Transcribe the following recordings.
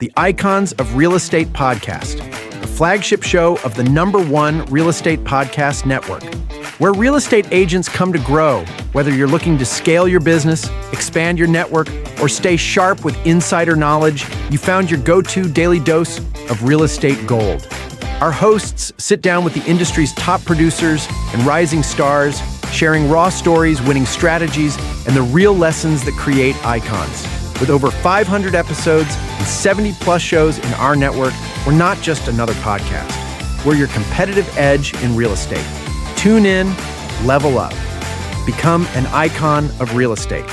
the Icons of Real Estate podcast, the flagship show of the #1 real estate podcast network, where real estate agents come to grow. Whether you're looking to scale your business, expand your network, or stay sharp with insider knowledge, you found your go-to daily dose of real estate gold. Our hosts sit down with the industry's top producers and rising stars, sharing raw stories, winning strategies, and the real lessons that create icons. With over 500 episodes and 70-plus shows in our network, we're not just another podcast. We're your competitive edge in real estate. Tune in, level up. Become an icon of real estate.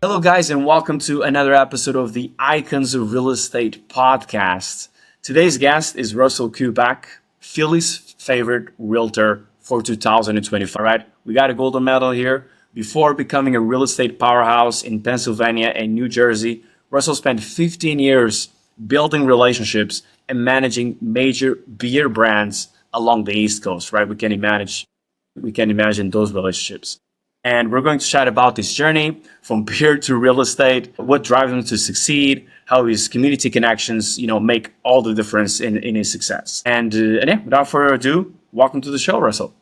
Hello, guys, and welcome to another episode of the Icons of Real Estate podcast. Today's guest is Russell Kubach, Philly's favorite realtor for 2025. All right, we got a golden medal here. Before becoming a real estate powerhouse in Pennsylvania and New Jersey, Russell spent 15 years building relationships and managing major beer brands along the East Coast, right? We can imagine those relationships. And we're going to chat about this journey from beer to real estate, what drives him to succeed, how his community connections, make all the difference in his success. And yeah, without further ado, welcome to the show, Russell.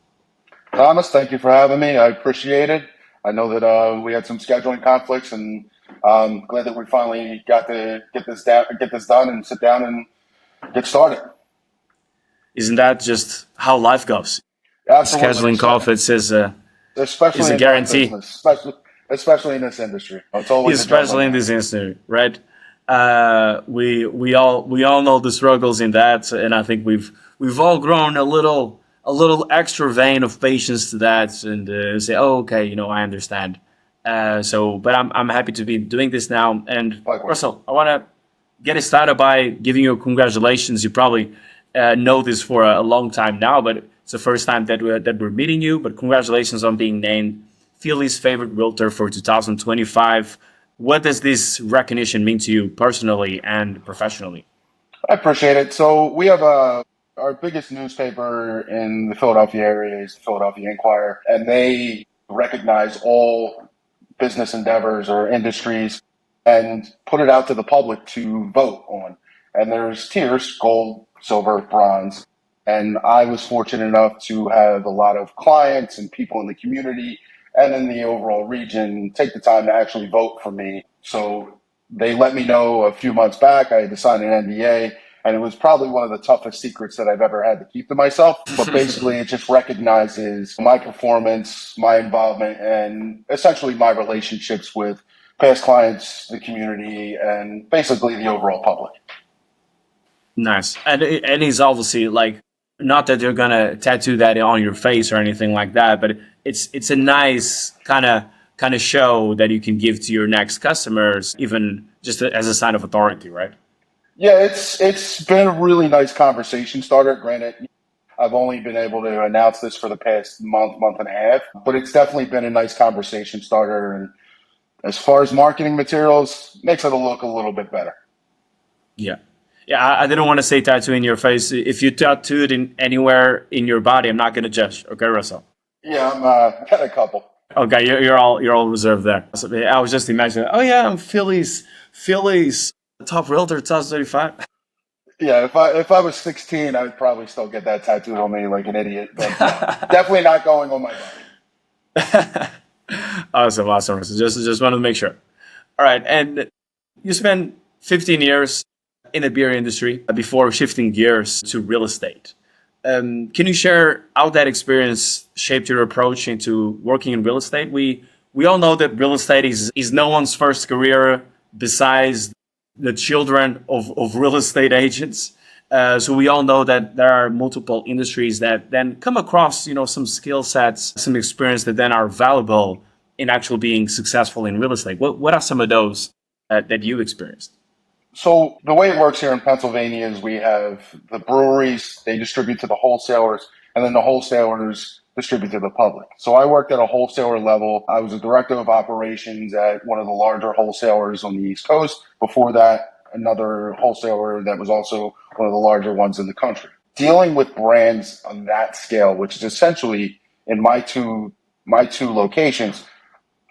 Thomas, thank you for having me. I appreciate it. I know that we had some scheduling conflicts, and I'm glad that we finally got to get this done and sit down and get started. Isn't that just how life goes? Absolutely. Scheduling conflicts is a guarantee. Especially in this industry. It's always especially in this industry, right? We all know the struggles in that, and I think we've all grown a little extra vein of patience to that, and say, oh, okay, I understand. But I'm happy to be doing this now. And Likewise. Russell, I want to get it started by giving you congratulations. You probably know this for a long time now, but it's the first time that we're meeting you. But congratulations on being named Philly's favorite realtor for 2025. What does this recognition mean to you personally and professionally? I appreciate it. So we have our biggest newspaper in the Philadelphia area is the Philadelphia Inquirer, and they recognize all business endeavors or industries and put it out to the public to vote on. And there's tiers: gold, silver, bronze. And I was fortunate enough to have a lot of clients and people in the community and in the overall region take the time to actually vote for me. So they let me know a few months back I had to sign an NDA, and it was probably one of the toughest secrets that I've ever had to keep to myself. But basically, it just recognizes my performance, my involvement, and essentially my relationships with past clients, the community, and basically the overall public. Nice. And he's obviously not that you're gonna tattoo that on your face or anything like that, but it's a nice kind of show that you can give to your next customers, even just as a sign of authority, right? Yeah, it's been a really nice conversation starter. Granted, I've only been able to announce this for the past month and a half, but it's definitely been a nice conversation starter. And as far as marketing materials, makes it look a little bit better. Yeah. Yeah, I didn't want to say tattoo in your face. If you tattoo it anywhere in your body, I'm not going to judge. Okay, Russell? Yeah, I'm got a couple. Okay, you're all reserved there. So I was just imagining, oh yeah, I'm Philly's top realtor 2035. Yeah, if I was 16, I would probably still get that tattooed on me like an idiot. But definitely not going on my body. Awesome. Just wanted to make sure. All right, and you spent 15 years in the beer industry before shifting gears to real estate. Can you share how that experience shaped your approach into working in real estate? We all know that real estate is no one's first career besides the children of real estate agents. So we all know that there are multiple industries that then come across, some skill sets, some experience that then are valuable in actually being successful in real estate. What are some of those that you experienced? So the way it works here in Pennsylvania is we have the breweries, they distribute to the wholesalers, and then the wholesalers distribute to the public. So I worked at a wholesaler level. I was a director of operations at one of the larger wholesalers on the East Coast. Before that, another wholesaler that was also one of the larger ones in the country. Dealing with brands on that scale, which is essentially in my two locations,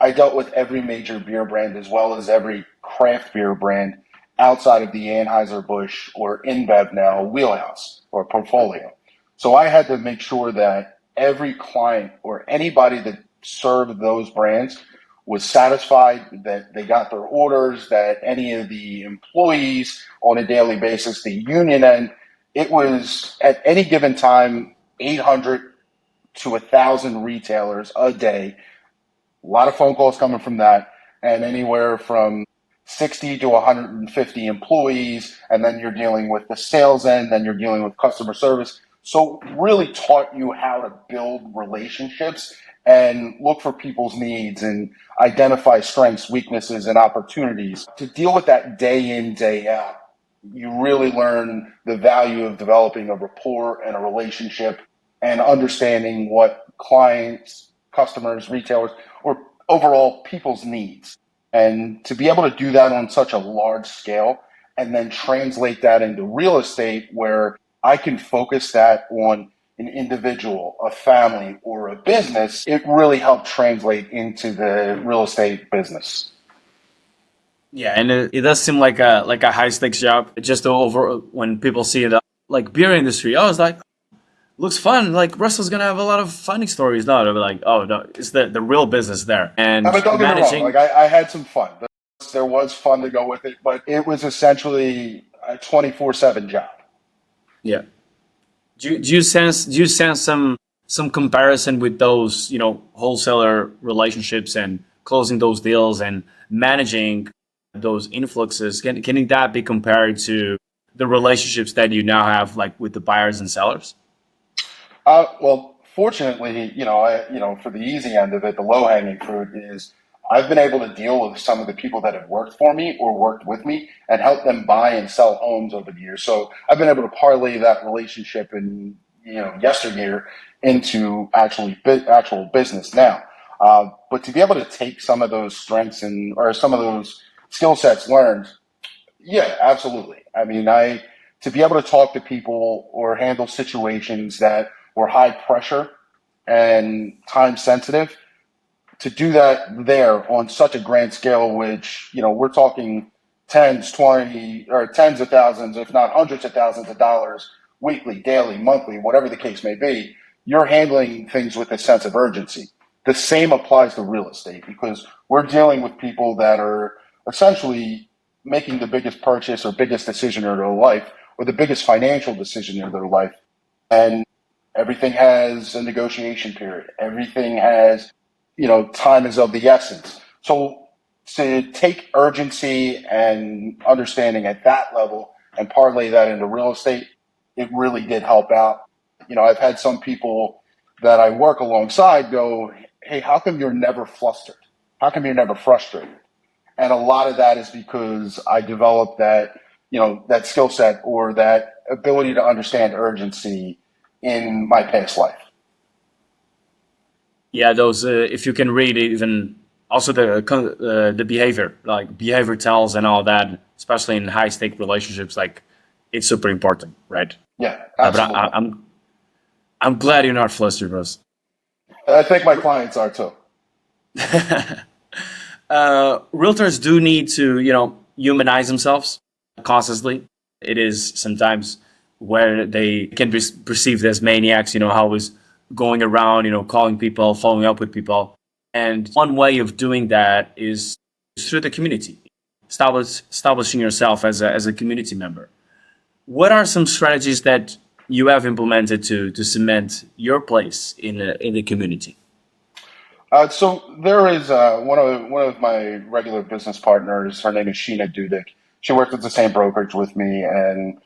I dealt with every major beer brand as well as every craft beer brand outside of the Anheuser-Busch or InBev now wheelhouse or portfolio. So I had to make sure that every client or anybody that served those brands was satisfied, that they got their orders, that any of the employees on a daily basis, the union end, it was at any given time 800 to 1,000 retailers a day. A lot of phone calls coming from that, and anywhere from 60 to 150 employees, and then you're dealing with the sales end, then you're dealing with customer service. So really taught you how to build relationships and look for people's needs and identify strengths, weaknesses, and opportunities. To deal with that day in, day out, you really learn the value of developing a rapport and a relationship and understanding what clients, customers, retailers, or overall people's needs. And to be able to do that on such a large scale and then translate that into real estate where I can focus that on an individual, a family, or a business, it really helped translate into the real estate business. Yeah, and it does seem like a high stakes job. Just over when people see the like beer industry, oh, it's like looks fun. Like Russell's gonna have a lot of funny stories. No, they're like, oh no, it's the real business there and But don't get me wrong, managing. like I had some fun. There was fun to go with it, but it was essentially a 24/7 job. Yeah. Do you sense some comparison with those wholesaler relationships and closing those deals and managing those influxes? Can that be compared to the relationships that you now have like with the buyers and sellers? Well, fortunately, for the easy end of it, the low hanging fruit is I've been able to deal with some of the people that have worked for me or worked with me and help them buy and sell homes over the years. So I've been able to parlay that relationship in yesteryear into actual business now. But to be able to take some of those strengths and or some of those skill sets learned, yeah, absolutely. I mean, I to be able to talk to people or handle situations that were high pressure and time sensitive, to do that there on such a grand scale, which, we're talking tens, 20, or tens of thousands, if not hundreds of thousands of dollars weekly, daily, monthly, whatever the case may be, you're handling things with a sense of urgency. The same applies to real estate because we're dealing with people that are essentially making the biggest purchase or biggest decision of their life or the biggest financial decision of their life. And everything has a negotiation period. Everything has, time is of the essence. So to take urgency and understanding at that level and parlay that into real estate, it really did help out. I've had some people that I work alongside go, hey, how come you're never flustered? How come you're never frustrated? And a lot of that is because I developed that skill set or that ability to understand urgency in my past life. Yeah, those if you can read even also the behavior, like behavior tells and all that, especially in high stake relationships, like it's super important, right? Yeah, But absolutely. I'm glad you're not flustered, Russ. I think my clients are too. Realtors do need to, humanize themselves constantly. It is sometimes where they can be perceived as maniacs, always going around, calling people, following up with people. And one way of doing that is through the community, establishing yourself as a community member. What are some strategies that you have implemented to cement your place in the community? So there is one of my regular business partners. Her name is Sheena Dudek. She works at the same brokerage with me, and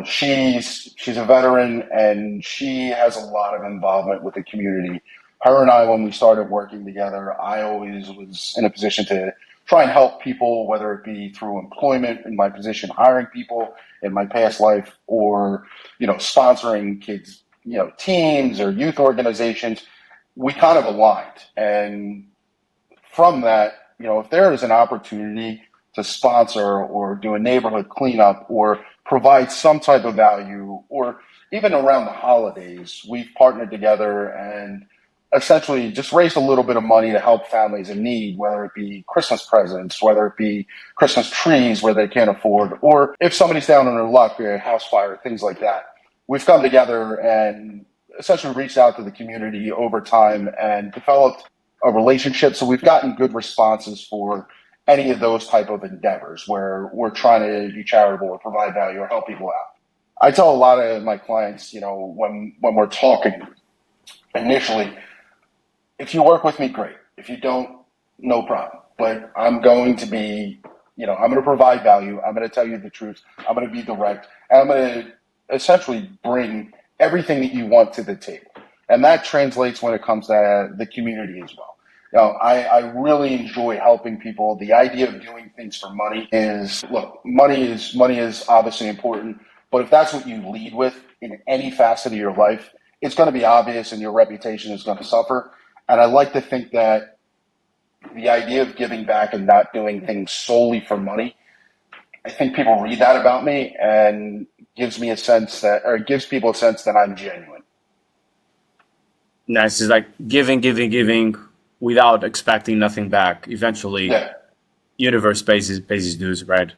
she's a veteran and she has a lot of involvement with the community. Her and I, when we started working together, I always was in a position to try and help people, whether it be through employment in my position, hiring people in my past life, or sponsoring kids, teams or youth organizations. We kind of aligned, and from that, if there is an opportunity to sponsor or do a neighborhood cleanup or provide some type of value, or even around the holidays, we've partnered together and essentially just raised a little bit of money to help families in need, whether it be Christmas presents, whether it be Christmas trees where they can't afford, or if somebody's down on their luck, a house fire, things like that. We've come together and essentially reached out to the community over time and developed a relationship. So we've gotten good responses for any of those type of endeavors where we're trying to be charitable or provide value or help people out. I tell a lot of my clients, when we're talking initially, if you work with me, great. If you don't, no problem. But I'm going to be, I'm going to provide value. I'm going to tell you the truth. I'm going to be direct. And I'm going to essentially bring everything that you want to the table. And that translates when it comes to the community as well. I really enjoy helping people. The idea of doing things for money is, look, money is obviously important, but if that's what you lead with in any facet of your life, it's going to be obvious and your reputation is going to suffer. And I like to think that the idea of giving back and not doing things solely for money, I think people read that about me and gives people a sense that I'm genuine. Nice. It's like giving without expecting nothing back. Eventually, Yeah. universe pays his dues, right?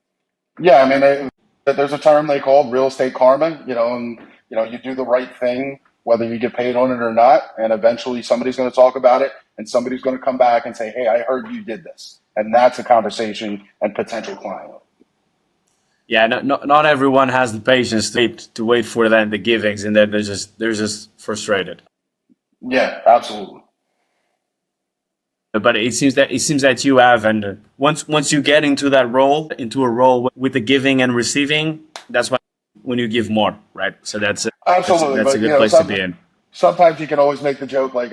Yeah, I mean, there's a term they call real estate karma, and you do the right thing, whether you get paid on it or not, and eventually somebody's going to talk about it, and somebody's going to come back and say, "Hey, I heard you did this," and that's a conversation and potential client. Yeah, not everyone has the patience to wait for then the givings, and then they're just frustrated. Yeah, absolutely. But it seems that you have, and once you get into a role with the giving and receiving, that's when you give more, right? So Absolutely, that's a but good place to be in. sometimes you can always make the joke like,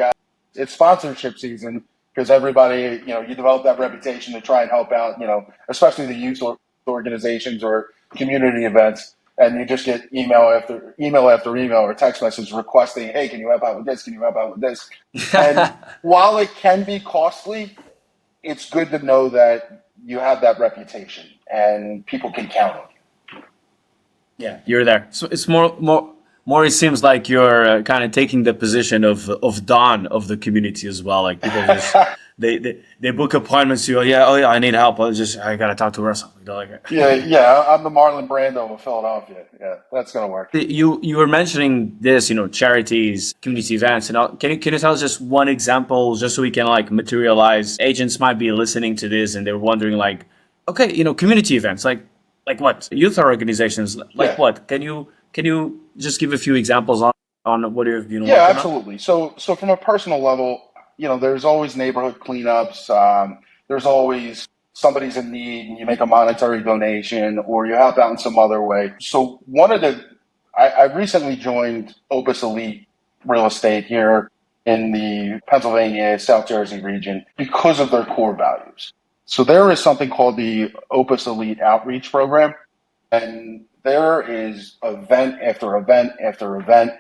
it's sponsorship season because everybody, you develop that reputation to try and help out, especially the youth organizations or community events, and you just get email after email or text message requesting, "Hey, can you help out with this? Can you help out with this?" And while it can be costly, it's good to know that you have that reputation and people can count on you. Yeah, you're there. So it's more. It seems like you're kind of taking the position of Don of the community as well. Like people just they book appointments. You go, oh yeah, I need help. I gotta talk to Russell. Yeah, I'm the Marlon Brando of Philadelphia. Yeah, that's gonna work. You were mentioning this, charities, community events, and all. Can you tell us just one example, just so we can like materialize? Agents might be listening to this and they're wondering like, okay, community events, like what? Youth organizations, like Yeah. what? Can you just give a few examples on what you've been Yeah, working on? absolutely. So from a personal level, there's always neighborhood cleanups. There's always somebody's in need and you make a monetary donation or you help out in some other way. So I recently joined Opus Elite Real Estate here in the Pennsylvania, South Jersey region because of their core values. So there is something called the Opus Elite Outreach Program. And there is event after event after event,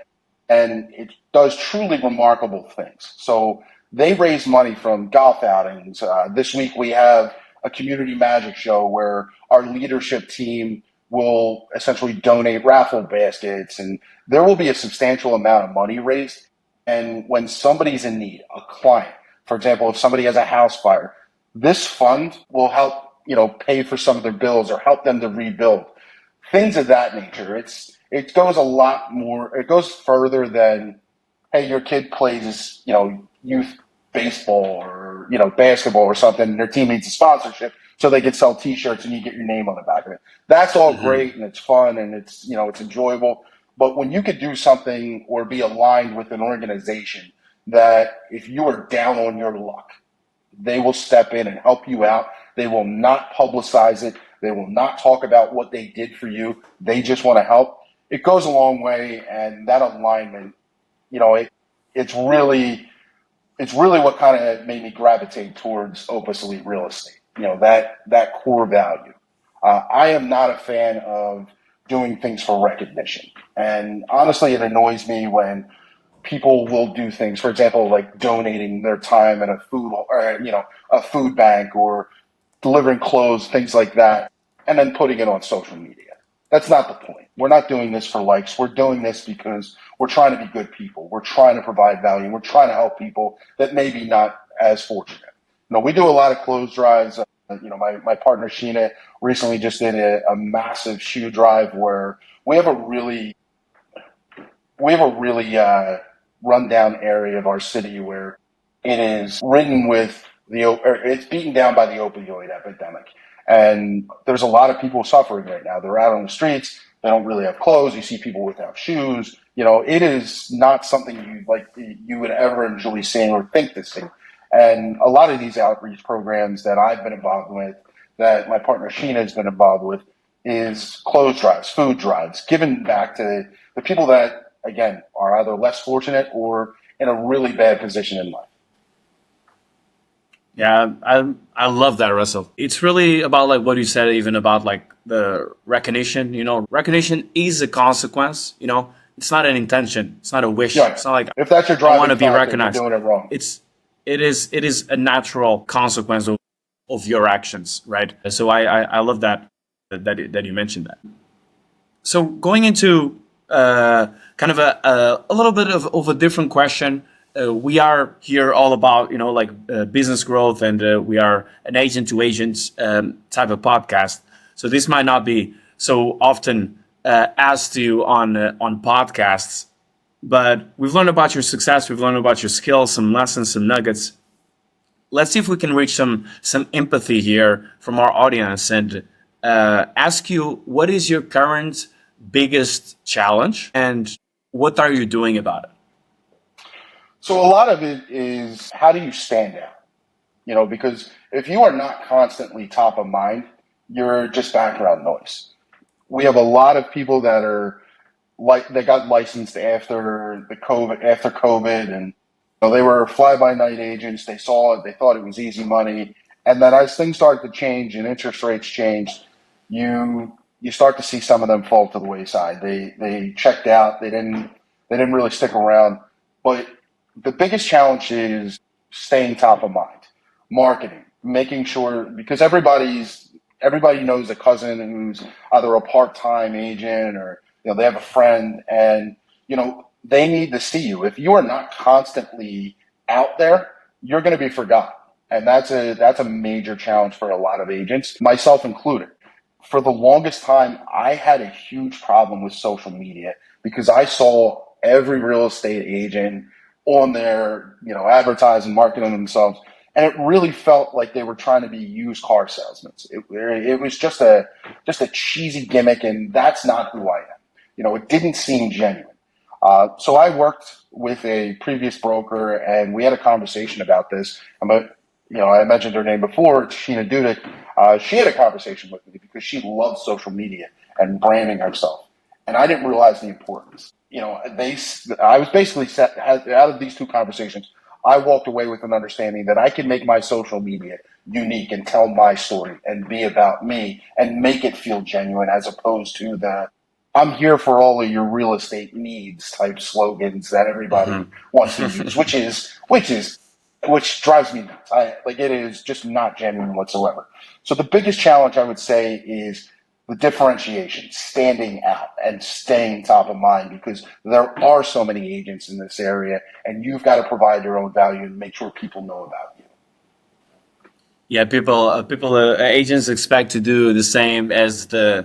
and it does truly remarkable things. So they raise money from golf outings. This week we have a community magic show where our leadership team will essentially donate raffle baskets, and there will be a substantial amount of money raised. And when somebody's in need, a client, for example, if somebody has a house fire, this fund will help, pay for some of their bills or help them to rebuild things of that nature. It goes a lot more. It goes further than, hey, your kid plays, youth baseball or basketball or something, and their team needs a sponsorship, so they can sell T-shirts and you get your name on the back of it. That's all great and it's fun and it's enjoyable. But when you could do something or be aligned with an organization that if you are down on your luck, they will step in and help you out. They will not publicize it. They will not talk about what they did for you. They just want to help. It goes a long way, and that alignment, it's really what kind of made me gravitate towards Opus Elite Real Estate. That core value. I am not a fan of doing things for recognition, and honestly, it annoys me when people will do things, for example, like donating their time in a food bank or delivering clothes, things like that, and then putting it on social media. That's not the point. We're not doing this for likes. We're doing this because we're trying to be good people. We're trying to provide value. We're trying to help people that maybe not as fortunate. We do a lot of clothes drives. My partner Sheena recently just did a massive shoe drive where we have a really rundown area of our city where it is ridden with it's beaten down by the opioid epidemic. And there's a lot of people suffering right now. They're out on the streets. They don't really have clothes. You see people without shoes. It is not something you would ever enjoy seeing or think to see. And a lot of these outreach programs that I've been involved with, that my partner Sheena has been involved with, is clothes drives, food drives, giving back to the people that, again, are either less fortunate or in a really bad position in life. Yeah, I love that, Russell. It's really about like what you said, even about like the recognition. Recognition is a consequence. It's not an intention. It's not a wish. Yeah. It's not like If that's your I want to driving be factor, recognized. you're doing it wrong. It is a natural consequence of your actions, right? So I love that you mentioned that. So going into kind of a little bit of a different question. We are here all about business growth, and we are an agent to agent type of podcast. So this might not be so often asked to on podcasts, but we've learned about your success. We've learned about your skills, some lessons, some nuggets. Let's see if we can reach some empathy here from our audience and ask you, what is your current biggest challenge and what are you doing about it? So a lot of it is, how do you stand out? Because if you are not constantly top of mind, you're just background noise. We have a lot of people that are they got licensed after COVID, and they were fly-by-night agents. They saw it, they thought it was easy money, and then as things started to change and interest rates changed, you start to see some of them fall to the wayside. They checked out. They didn't really stick around. But the biggest challenge is staying top of mind, marketing, making sure, because everybody knows a cousin who's either a part-time agent or they have a friend, and they need to see you. If you are not constantly out there, you're going to be forgotten, and that's a major challenge for a lot of agents, myself included. For the longest time, I had a huge problem with social media because I saw every real estate agent on their advertising, marketing themselves, and it really felt like they were trying to be used car salesmen. It was just a cheesy gimmick, and that's not who I am. It didn't seem genuine. So I worked with a previous broker, and we had a conversation about this. I mentioned her name before, Sheena Dudek. She had a conversation with me because she loved social media and branding herself, and I didn't realize the importance. I was basically set out of these two conversations. I walked away with an understanding that I can make my social media unique and tell my story and be about me and make it feel genuine, as opposed to the "I'm here for all of your real estate needs" type slogans that everybody wants to use, which drives me nuts. It is just not genuine whatsoever. So the biggest challenge, I would say, is the differentiation, standing out and staying top of mind, because there are so many agents in this area, and you've got to provide your own value and make sure people know about you. Yeah, agents expect to do the same as the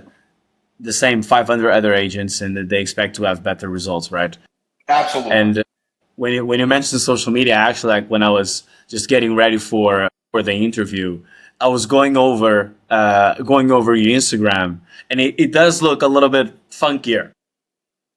same 500 other agents, and they expect to have better results, right? Absolutely. And when you mentioned social media, actually, like when I was just getting ready for the interview, I was going over your Instagram, and it does look a little bit funkier.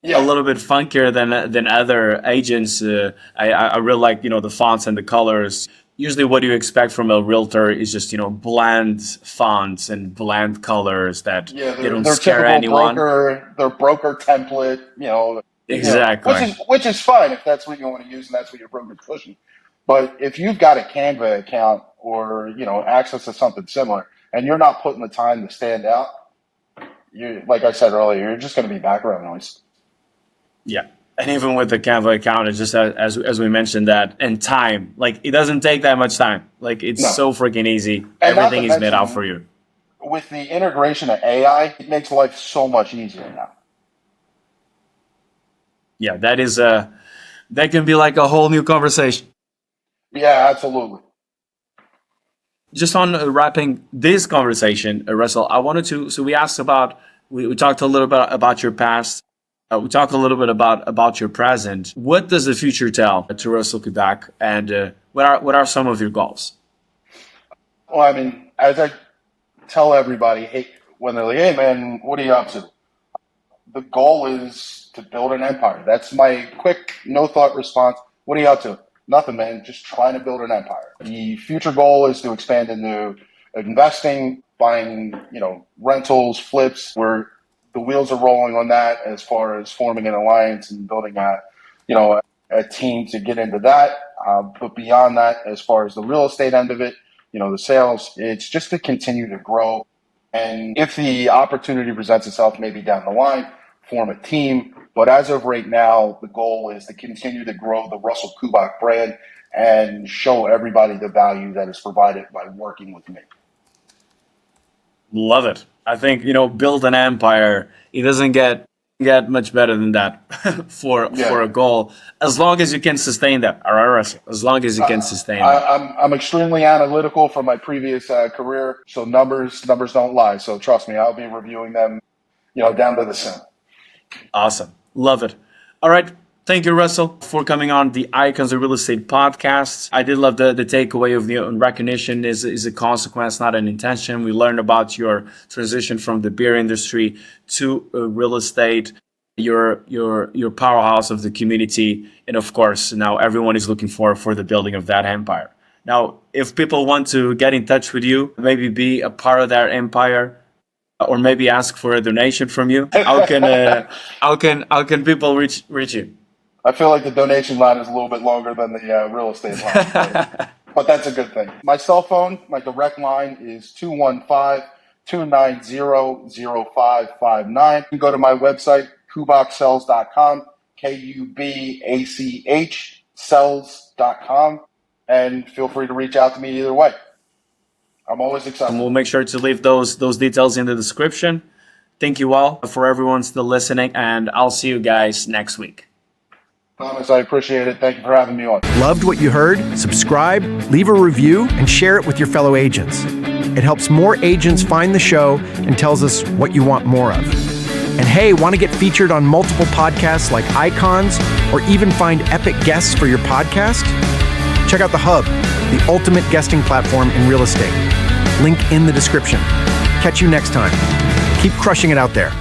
Yeah. A little bit funkier than other agents. I really like the fonts and the colors. Usually, what you expect from a realtor is just bland fonts and bland colors that they don't scare anyone. Their broker template, Exactly. Which is fine if that's what you want to use and that's what your broker's pushing. But if you've got a Canva account or access to something similar, and you're not putting the time to stand out, like I said earlier, you're just going to be background noise. Yeah. And even with the Canva account, it's just as we mentioned that, and time. Like, it doesn't take that much time. Like, it's so freaking easy. Everything is made out for you. with the integration of AI, it makes life so much easier now. Yeah, that can be like a whole new conversation. Yeah, absolutely. Just on wrapping this conversation, Russell, I wanted to. So we asked about, we talked a little bit about your past. We talked a little bit about your present. What does the future tell to Russell Kubach, and what are some of your goals? Well, I mean, as I tell everybody, hey, when they're like, "Hey, man, what are you up to?" The goal is to build an empire. That's my quick, no thought response. What are you up to? Nothing, man. Just trying to build an empire. The future goal is to expand into investing, buying, rentals, flips, where the wheels are rolling on that as far as forming an alliance and building a team to get into that. But beyond that, as far as the real estate end of it, the sales, it's just to continue to grow. And if the opportunity presents itself, maybe down the line, form a team. But as of right now, the goal is to continue to grow the Russell Kubach brand and show everybody the value that is provided by working with me. Love it. I think, build an empire. It doesn't get much better than that for a goal, as long as you can sustain that. All right, Russell. As long as you can sustain that. I'm extremely analytical from my previous career, so numbers don't lie. So trust me, I'll be reviewing them, down to the cent. Awesome. Love it. All right. Thank you, Russell, for coming on the Icons of Real Estate podcast. I did love the takeaway of the recognition is a consequence, not an intention. We learned about your transition from the beer industry to real estate, your powerhouse of the community, and of course, now everyone is looking for the building of that empire. Now, if people want to get in touch with you, maybe be a part of that empire, or maybe ask for a donation from you, how can people reach you? I feel like the donation line is a little bit longer than the real estate line, but that's a good thing. My cell phone, my direct line is 215-290-0559. You can go to my website, kubachsells.com, Kubach sells.com, and feel free to reach out to me either way. I'm always excited. And we'll make sure to leave those details in the description. Thank you all for everyone still listening, and I'll see you guys next week. Thomas, I appreciate it. Thank you for having me on. Loved what you heard? Subscribe, leave a review, and share it with your fellow agents. It helps more agents find the show and tells us what you want more of. And hey, want to get featured on multiple podcasts like Icons, or even find epic guests for your podcast? Check out The Hub, the ultimate guesting platform in real estate. Link in the description. Catch you next time. Keep crushing it out there.